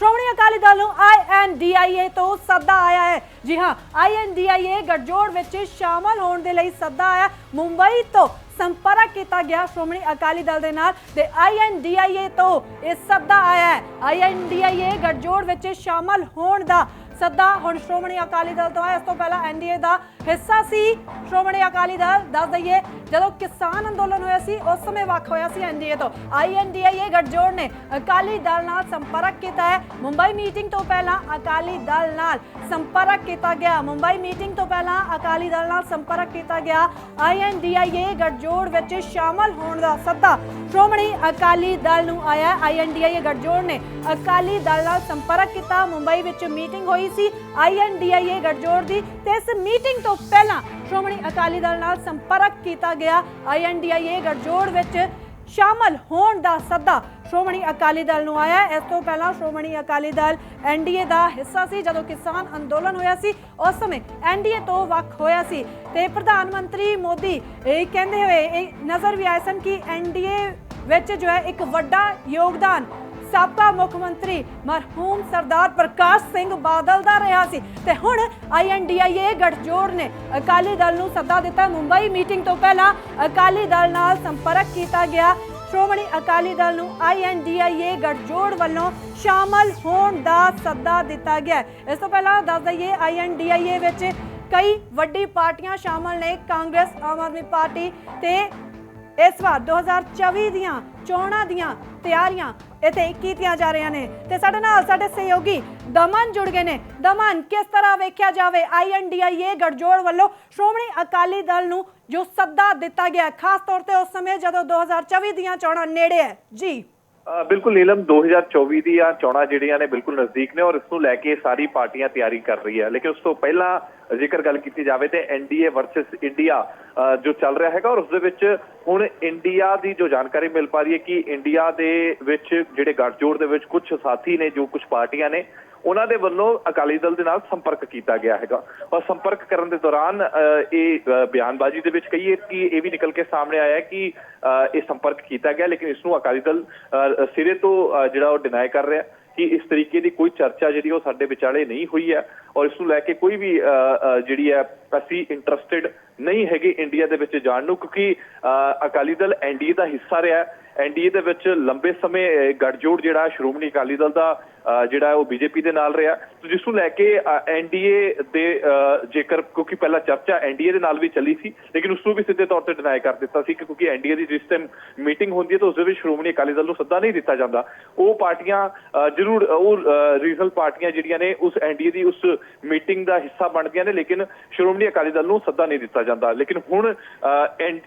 ਸ਼੍ਰੋਮਣੀ ਅਕਾਲੀ ਦਲ ਨੂੰ INDIA ਤੋਂ ਸੱਦਾ ਆਇਆ ਹੈ। ਜੀ ਹਾਂ, INDIA ਗੱਠਜੋੜ ਵਿੱਚ ਸ਼ਾਮਲ ਹੋਣ ਦੇ ਲਈ ਸੱਦਾ ਆਇਆ। ਮੁੰਬਈ ਤੋਂ संपर्क किया गया श्रोमणी अकाली दल दे नाल ते INDIA तो इस सद्दा आया है। INDIA गठजोड़ विच शामिल होने दा सद्दा हुण श्रोमणी अकाली दल तो आया। इस तो पहला NDA दा हिस्सा सी श्रोमणी अकाली दल। दस दईए जदों किसान अंदोलन होया सी उस समय वख होया सी NDA तो INDIA गठजोड़ ने अकाली दल नाल संपर्क किया है। मुंबई मीटिंग तो पहला अकाली दल नाल संपर्क किया गया। मुंबई मीटिंग तो पहला अकाली दल नाल संपर्क किया गया। INDIA गठजोड़ ਵਿੱਚ ਸ਼ਾਮਲ ਹੋਣ ਦਾ ਸੱਦਾ ਸ਼੍ਰੋਮਣੀ ਅਕਾਲੀ ਦਲ ਨੂੰ ਆਇਆ। INDIA ਗੱਠਜੋੜ ਨੇ ਅਕਾਲੀ ਦਲ ਨਾਲ ਸੰਪਰਕ ਕੀਤਾ। ਮੁੰਬਈ ਵਿੱਚ ਮੀਟਿੰਗ ਹੋਈ ਸੀ INDIA ਗੱਠਜੋੜ ਦੀ ਤੇ ਇਸ ਮੀਟਿੰਗ ਤੋਂ ਪਹਿਲਾਂ ਸ਼੍ਰੋਮਣੀ ਅਕਾਲੀ ਦਲ ਨਾਲ ਸੰਪਰਕ ਕੀਤਾ ਗਿਆ। INDIA ਗੱਠਜੋੜ ਵਿੱਚ शामिल होने का सद्दा श्रोमणी अकाली दल नूं आया। इस तो पहला श्रोमणी अकाली दल NDA का हिस्सा सी। जदों किसान अंदोलन होया सी उस समय NDA तो वख होया सी ते प्रधानमंत्री मोदी कहंदे हुए नज़र भी आए सन कि NDA विच जो है एक वड्डा योगदान साबका मुख्यमंत्री मरहूम सरदार प्रकाश सिंह बादल दा रहा सी ते हुण INDIA गठजोड़ ने अकाली दल नूं सद्दा दिता। मुंबई मीटिंग तो पहला अकाली दल नाल संपर्क किया गया। श्रोमणी अकाली दल नूं INDIA गठजोड़ वालों शामिल होने का सद्दा दिता गया। इस तो पहला दस दईए INDIA विच कई वड्डी पार्टियां शामिल ने। कांग्रेस, आम आदमी पार्टी ते इस बार 2024 दियां चोणां दियां तैयारियां इत्थे कीतियां जा रही ने ते साडे नाल साडे सहयोगी दमन जुड़ गए ने। दमन, किस तरह वेख्या जावे INDIA गठजोड़ वालों श्रोमणी अकाली दल नूं जो सद्दा दिता गया खास तौर ते उस समय जदों 2024 दियां चोणां नेड़े है? जी बिल्कुल नीलम, 2024 दी चोणां जिहड़ियां ने बिल्कुल नज़दीक ने और इस नूं लैके सारी पार्टियां तैयारी कर रही है। लेकिन उस तो पहला जेकर गल की जाए तो NDA वर्सेस इंडिया जो चल रहा है और उस हुण इंडिया की जो जानकारी मिल पा रही है कि इंडिया दे विच जिहड़े गठजोड़ दे विच कुछ साथी ने जो कुछ पार्टियां ने उन्हां दे वल्लों अकाली दल दे नाल संपर्क किया गया है और संपर्क करने के दौरान ये बयानबाजी दे विच कहिए कि ये भी निकल के सामने आया कि ये संपर्क किया गया। लेकिन इसनूं अकाली दल सिरे तो जिहड़ा डिनाई कर रहा है कि इस तरीके की कोई चर्चा जी साडे विचाले नहीं हुई है और इसनूं लैके कोई भी जिहड़ी है असीं इंटरस्टिड नहीं हैगे इंडिया दे विच जाण नूं, क्योंकि अकाली दल NDA का हिस्सा रहा है। NDA दे विच लंबे समय गठजोड़ जिहड़ा श्रोमणी अकाली दल का जिहड़ा वो BJP दे नाल रहा, तो जिसनूं लैके NDA दे जेकर क्योंकि पहला चर्चा NDA दे नाल भी चली सी लेकिन उसनूं भी सीधे तौर पर डिनाई कर दिता सी क्योंकि NDA की जिस टाइम मीटिंग होंदी है तो उस दे विच श्रोमणी अकाली दल नूं सद्दा नहीं दिता जाता। वो पार्टियां जरूर वो रीजनल पार्टियां जिहड़ियां ने उस NDA की उस मीटिंग का हिस्सा बनदियां ने लेकिन श्रोमणी अकाली दल नूं सद्दा नहीं दिता जाता। लेकिन हुण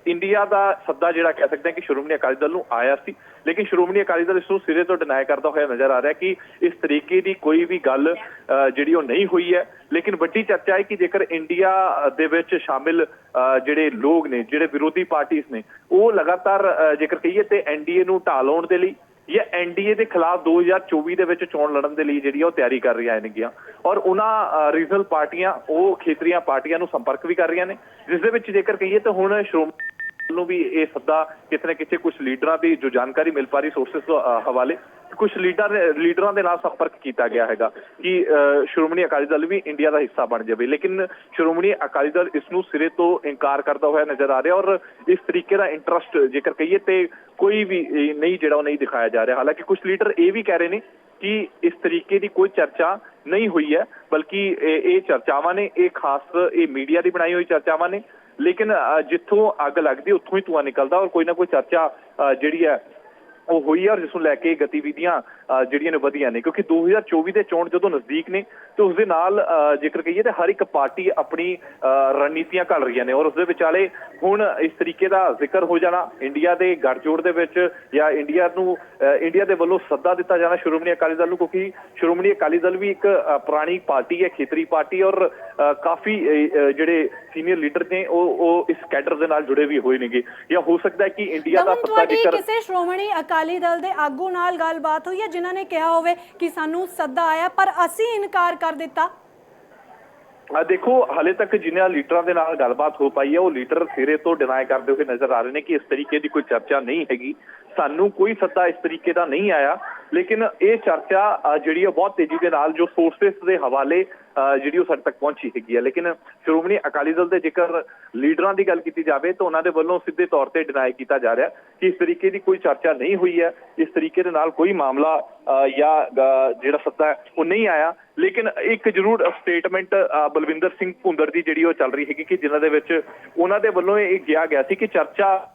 इंडिया का सद्दा जिहड़ा कह सकते हैं कि श्रोमणी अकाली दल नूं आया सी लेकिन श्रोमणी अकाली दल इसनूं सिरे तो डिनाई करता हुआ नजर आ रहा है कि इस तरीके की कोई भी गल जिहड़ी नहीं हुई है। लेकिन वड्डी चर्चा है कि जेकर इंडिया दे विच शामिल जिहड़े लोग ने जिहड़े विरोधी पार्टीज ने वो लगातार जेकर कहिए तो NDA नूं ढाह लाउण दे लई या NDA के खिलाफ 2024 दे विच चोण लड़न दे लई जिहड़ी वो तैयारी कर रही है और उन्हां रीजनल पार्टियां वो खेतरीय पार्टियां नूं संपर्क भी कर रही ने जिस दे विच जेकर कहिए तो हुण श्रोमणी भी ये सद्दा कितने ना कितने कुछ लीडरां की जो जानकारी मिल पा रही सोर्सेस हवाले कुछ लीडरां दे नाल संपर्क किया गया है कि श्रोमणी अकाली दल भी इंडिया का हिस्सा बन जाए। लेकिन श्रोमणी अकाली दल इसनूं सिरे तो इनकार करता हुआ नजर आ रहा और इस तरीके का इंटरस्ट जेकर कहिए तो कोई भी नहीं जिहड़ा नहीं दिखाया जा रहा। हालांकि कुछ लीडर ये भी कह रहे हैं कि इस तरीके की कोई चर्चा नहीं हुई है बल्कि ये चर्चावां ने ये खास ये मीडिया की बनाई हुई चर्चावां ने लेकिन जिथों अग लगती उत्थों ही धुआं निकलता और कोई ना कोई चर्चा जिहड़ी है वो हुई है और जिसनूं लैके गतिविधियां जिहड़ियां ने वधियां ने क्योंकि 2024 के चोण जदों नज़दीक ने तो उसके नाल जिक्र कहिए तो हर एक पार्टी अपनी रणनीतियां घल रही ने और उसके विचाले हुण इस तरीके का जिक्र हो जाना इंडिया के गठजोड़ दे विच या इंडिया के वल्लों सद्दा दिता जाना श्रोमणी अकाली दल नूं क्योंकि श्रोमणी अकाली दल भी एक पुरानी पार्टी है खेतरी पार्टी और काफ़ी जिहड़े सीनियर लीडर ने वो इस कैडर दे नाल जुड़े भी हुए नेगे या हो सकता है कि इंडिया का सत्ता जिक्र किसी श्रोमणी अकाली दल दे आगू नाल गलबात हुई है जिन्हां ने कहा होवे कि सानू सद्दा आया पर असीं इनकार कर दिता? देखो हाले तक जिन्हें लीडर के नाल गलबात हो पाई है वो लीडर सिरे तो डिनाई करते हुए नजर आ रहे हैं कि इस तरीके की कोई चर्चा नहीं हैगी, सानू कोई सद्दा इस तरीके का नहीं आया। ਲੇਕਿਨ ਇਹ ਚਰਚਾ ਜਿਹੜੀ ਬਹੁਤ ਤੇਜ਼ੀ ਦੇ ਨਾਲ ਜੋ ਸੋਰਸਿਸ ਦੇ ਹਵਾਲੇ ਜਿਹੜੀ ਉਹ ਸਾਡੇ ਤੱਕ ਪਹੁੰਚੀ ਹੈਗੀ ਹੈ। ਲੇਕਿਨ ਸ਼੍ਰੋਮਣੀ ਅਕਾਲੀ ਦਲ ਦੇ ਜੇਕਰ ਲੀਡਰਾਂ ਦੀ ਗੱਲ ਕੀਤੀ ਜਾਵੇ ਤਾਂ ਉਹਨਾਂ ਦੇ ਵੱਲੋਂ ਸਿੱਧੇ ਤੌਰ ਤੇ ਡਿਨਾਈ ਕੀਤਾ ਜਾ ਰਿਹਾ ਕਿ ਇਸ ਤਰੀਕੇ ਦੀ ਕੋਈ ਚਰਚਾ ਨਹੀਂ ਹੋਈ ਹੈ, ਇਸ ਤਰੀਕੇ ਦੇ ਨਾਲ ਕੋਈ ਮਾਮਲਾ ਜਾਂ ਜਿਹੜਾ ਸੱਦਾ ਹੈ ਉਹ ਨਹੀਂ ਆਇਆ। ਲੇਕਿਨ ਇੱਕ ਜ਼ਰੂਰ ਸਟੇਟਮੈਂਟ ਬਲਵਿੰਦਰ ਸਿੰਘ ਭੁੰਦੜ ਦੀ ਜਿਹੜੀ ਉਹ ਚੱਲ ਰਹੀ ਹੈਗੀ ਕਿ ਜਿਨ੍ਹਾਂ ਦੇ ਵਿੱਚ ਉਹਨਾਂ ਦੇ ਵੱਲੋਂ ਇਹ ਕਿਹਾ ਗਿਆ ਸੀ ਕਿ ਚਰਚਾ